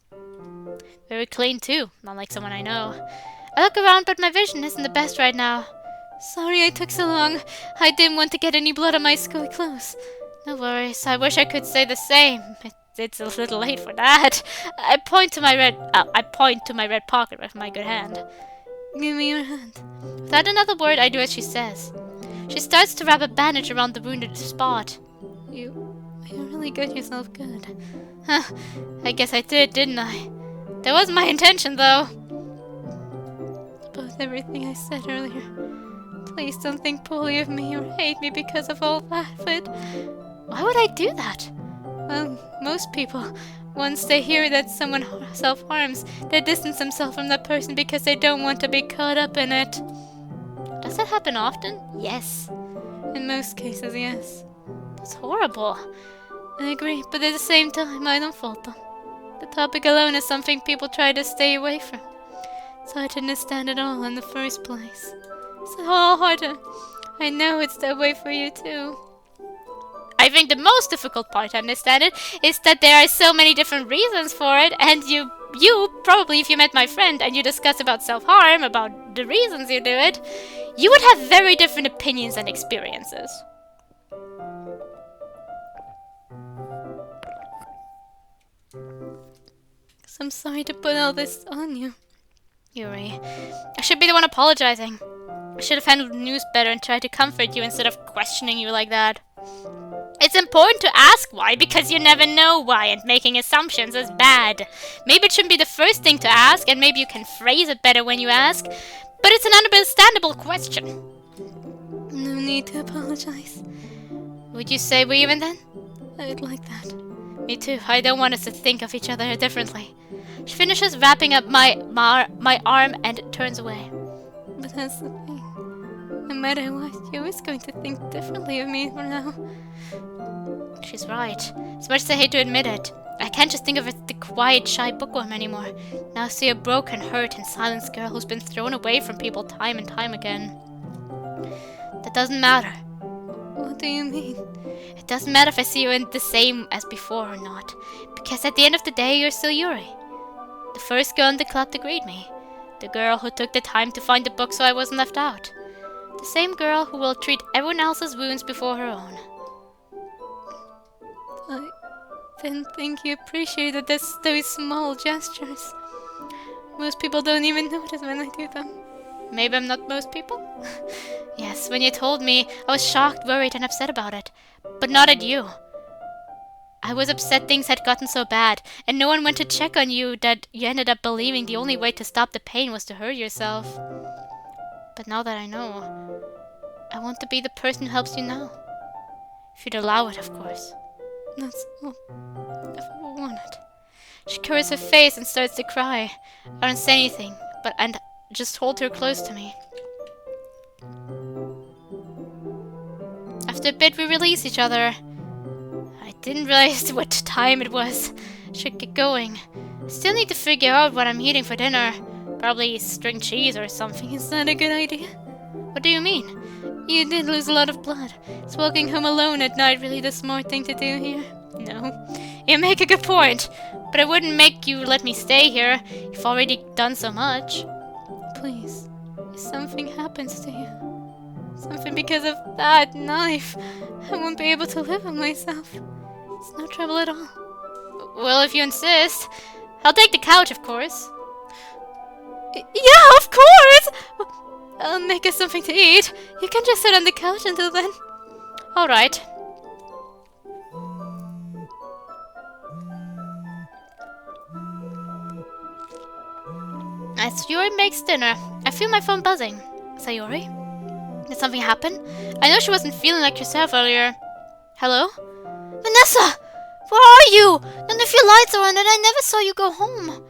Very clean too, not like someone I know. I look around, but my vision isn't the best right now. Sorry I took so long. I didn't want to get any blood on my school clothes. No worries, I wish I could say the same. It's a little late for that. I point to my red pocket with my good hand. Give me your hand. Without another word, I do as she says. She starts to wrap a bandage around the wounded spot. You really got yourself good. Huh, I guess I did, didn't I? That wasn't my intention, though. About everything I said earlier. Please don't think poorly of me or hate me because of all that, but... Why would I do that? Well, most people, once they hear that someone self-harms, they distance themselves from that person because they don't want to be caught up in it. Does that happen often? Yes. In most cases, yes. That's horrible. I agree, but at the same time, I don't fault them. The topic alone is something people try to stay away from. So I didn't understand it all in the first place. It's all harder. I know it's that way for you too. I think the most difficult part to understand it is that there are so many different reasons for it, and you probably, if you met my friend and you discuss about self-harm, about the reasons you do it, you would have very different opinions and experiences. So I'm sorry to put all this on you, Yuri. I should be the one apologizing. I should have handled the news better and tried to comfort you instead of questioning you like that. It's important to ask why, because you never know why, and making assumptions is bad. Maybe it shouldn't be the first thing to ask, and maybe you can phrase it better when you ask, but it's an understandable question. No need to apologize. Would you say we even then? I would like that. Me too. I don't want us to think of each other differently. She finishes wrapping up my arm and turns away. But that's the thing. No matter what, you're always going to think differently of me for now. She's right. As much as I hate to admit it, I can't just think of it as the quiet, shy bookworm anymore. Now I see a broken, hurt, and silenced girl who's been thrown away from people time and time again. That doesn't matter. What do you mean? It doesn't matter if I see you in the same as before or not. Because at the end of the day, you're still Yuri. The first girl in the club to greet me. The girl who took the time to find the book so I wasn't left out. The same girl who will treat everyone else's wounds before her own. I didn't think you appreciated those small gestures. Most people don't even notice when I do them. Maybe I'm not most people? Yes, when you told me, I was shocked, worried, and upset about it. But not at you. I was upset things had gotten so bad, and no one went to check on you that you ended up believing the only way to stop the pain was to hurt yourself. But now that I know, I want to be the person who helps you now. If you'd allow it, of course. That's all I've ever wanted. She covers her face and starts to cry. I don't say anything, and just hold her close to me. After a bit, we release each other. I didn't realize what time it was. Should get going. Still need to figure out what I'm eating for dinner. Probably string cheese or something. Is that a good idea? What do you mean? You did lose a lot of blood. Is walking home alone at night really the smart thing to do here? No. You make a good point. But I wouldn't make you let me stay here. You've already done so much. Please, if something happens to you, something because of that knife, I won't be able to live with myself. It's no trouble at all. Well, if you insist. I'll take the couch, of course. Yeah, of course! I'll make us something to eat. You can just sit on the couch until then. Alright. As Yuri makes dinner, I feel my phone buzzing. Sayori? Did something happen? I know she wasn't feeling like herself earlier. Hello? Vanessa! Where are you? None of your lights are on and I never saw you go home.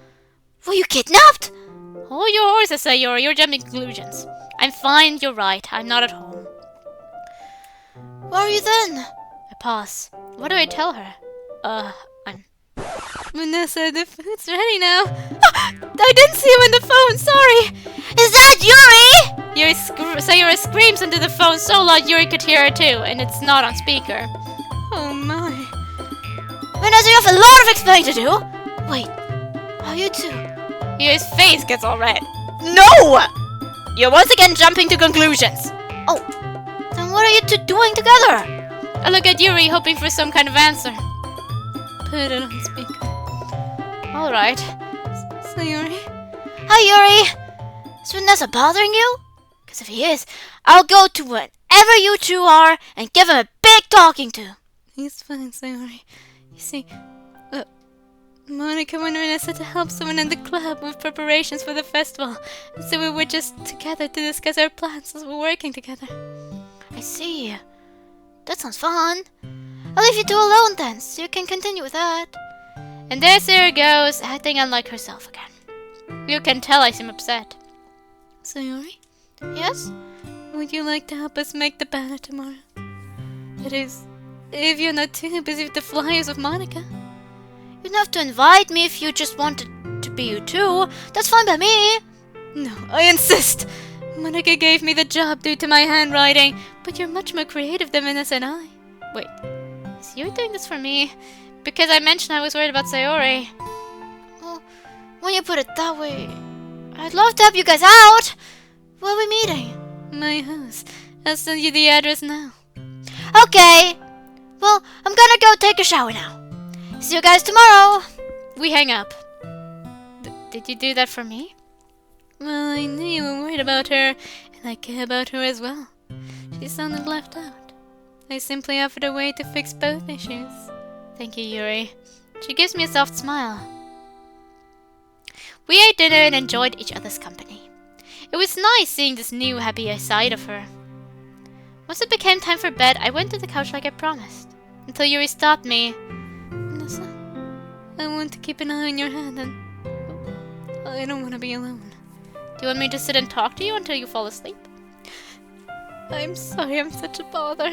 Were you kidnapped? Hold your horses, Sayori. You're jumping conclusions. I'm fine, you're right. I'm not at home. Where are you then? I pause. What do I tell her? I'm... Vanessa, the food's ready now. I didn't see you on the phone, sorry. Is that Yuri? Sayori screams into the phone so loud Yuri could hear her too, and it's not on speaker. Oh my. Vanessa, you have a lot of explaining to do. Wait, are you too? Yuri's face gets all red. No! You're once again jumping to conclusions. Oh, then what are you two doing together? I look at Yuri, hoping for some kind of answer. Put it on speaker. Alright. Sayori? Hi, Yuri! Is Vanessa bothering you? Because if he is, I'll go to wherever you two are and give him a big talking to. He's fine, Sayori. You see, Monica wanted Vanessa to help someone in the club with preparations for the festival, and so we were just together to discuss our plans as we're working together. I see. That sounds fun. I'll leave you two alone then, so you can continue with that. And there Sarah goes, acting unlike herself again. You can tell I seem upset. Sayori? Yes? Would you like to help us make the banner tomorrow? That is, if you're not too busy with the flyers of Monica. You don't have to invite me if you just wanted to be you too. That's fine by me. No, I insist. Monica gave me the job due to my handwriting, but you're much more creative than Vanessa and I. Wait, is you doing this for me? Because I mentioned I was worried about Sayori. Well, when you put it that way, I'd love to help you guys out. Where are we meeting? My house. I'll send you the address now. Okay. Well, I'm gonna go take a shower now. See you guys tomorrow. We hang up. Did you do that for me? Well, I knew you were worried about her, and I care about her as well. She sounded left out. I simply offered a way to fix both issues. Thank you, Yuri. She gives me a soft smile. We ate dinner and enjoyed each other's company. It was nice seeing this new, happy side of her. Once it became time for bed, I went to the couch like I promised, until Yuri stopped me. Vanessa, I want to keep an eye on your hand, and I don't want to be alone. Do you want me to sit and talk to you until you fall asleep? I'm sorry I'm such a bother.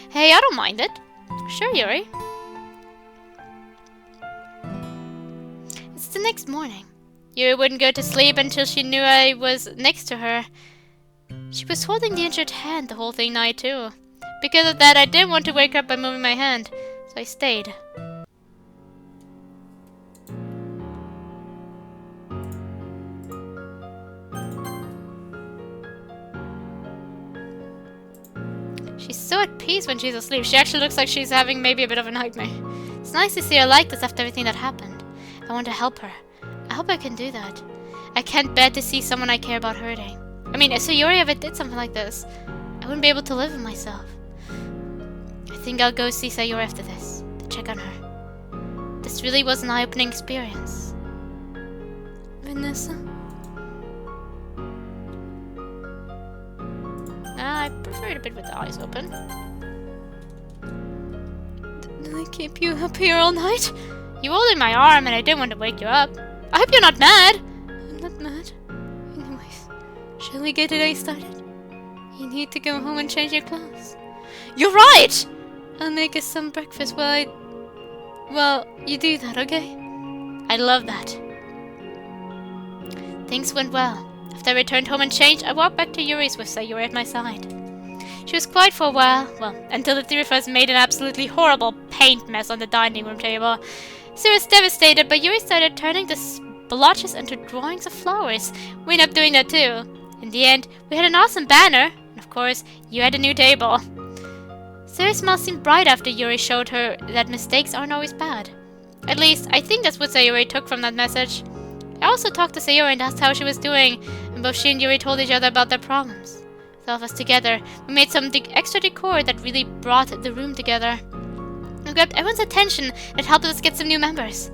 Hey, I don't mind it. Sure, Yuri. It's the next morning. Yuri wouldn't go to sleep until she knew I was next to her. She was holding the injured hand the whole thing night too. Because of that, I didn't want to wake her up by moving my hand, so I stayed. She's so at peace when she's asleep. She actually looks like she's having maybe a bit of a nightmare. It's nice to see her like this after everything that happened. I want to help her. I hope I can do that. I can't bear to see someone I care about hurting. I mean, if Yuri ever did something like this, I wouldn't be able to live with myself. I think I'll go see Sayori after this, to check on her. This really was an eye-opening experience. Vanessa? I prefer it a bit with the eyes open. Did I keep you up here all night? You holding my arm and I didn't want to wake you up. I hope you're not mad. I'm not mad. Anyways, shall we get today started? You need to go home and change your clothes. You're right! I'll make us some breakfast while I Well, you do that, okay? I love that. Things went well. After I returned home and changed, I walked back to Yuri's with Sayori at my side. She was quiet for a while, well, until the three of us made an absolutely horrible paint mess on the dining room table. Sayori was devastated, but Yuri started turning the splotches into drawings of flowers. We ended up doing that too. In the end, we had an awesome banner, and of course, you had a new table. Sayori's smile seemed bright after Yuri showed her that mistakes aren't always bad. At least, I think that's what Sayori took from that message. I also talked to Sayori and asked how she was doing, and both she and Yuri told each other about their problems. With all of us together, we made some extra decor that really brought the room together. We grabbed everyone's attention and helped us get some new members.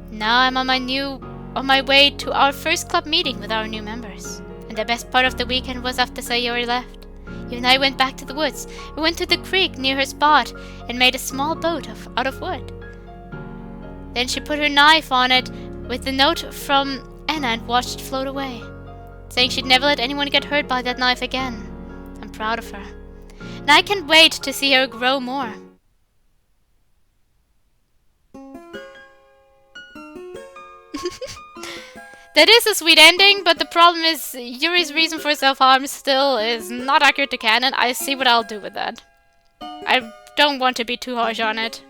Now I'm on my way to our first club meeting with our new members. And the best part of the weekend was after Sayori left. You and I went back to the woods. We went to the creek near her spot and made a small boat out of wood. Then she put her knife on it with the note from Anna and watched it float away, saying she'd never let anyone get hurt by that knife again. I'm proud of her. And I can't wait to see her grow more. That is a sweet ending, but the problem is Yuri's reason for self-harm still is not accurate to canon. I see what I'll do with that. I don't want to be too harsh on it.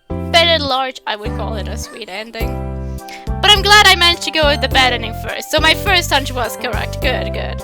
But at large, I would call it a sweet ending. But I'm glad I managed to go with the bad ending first, so my first hunch was correct. Good, good.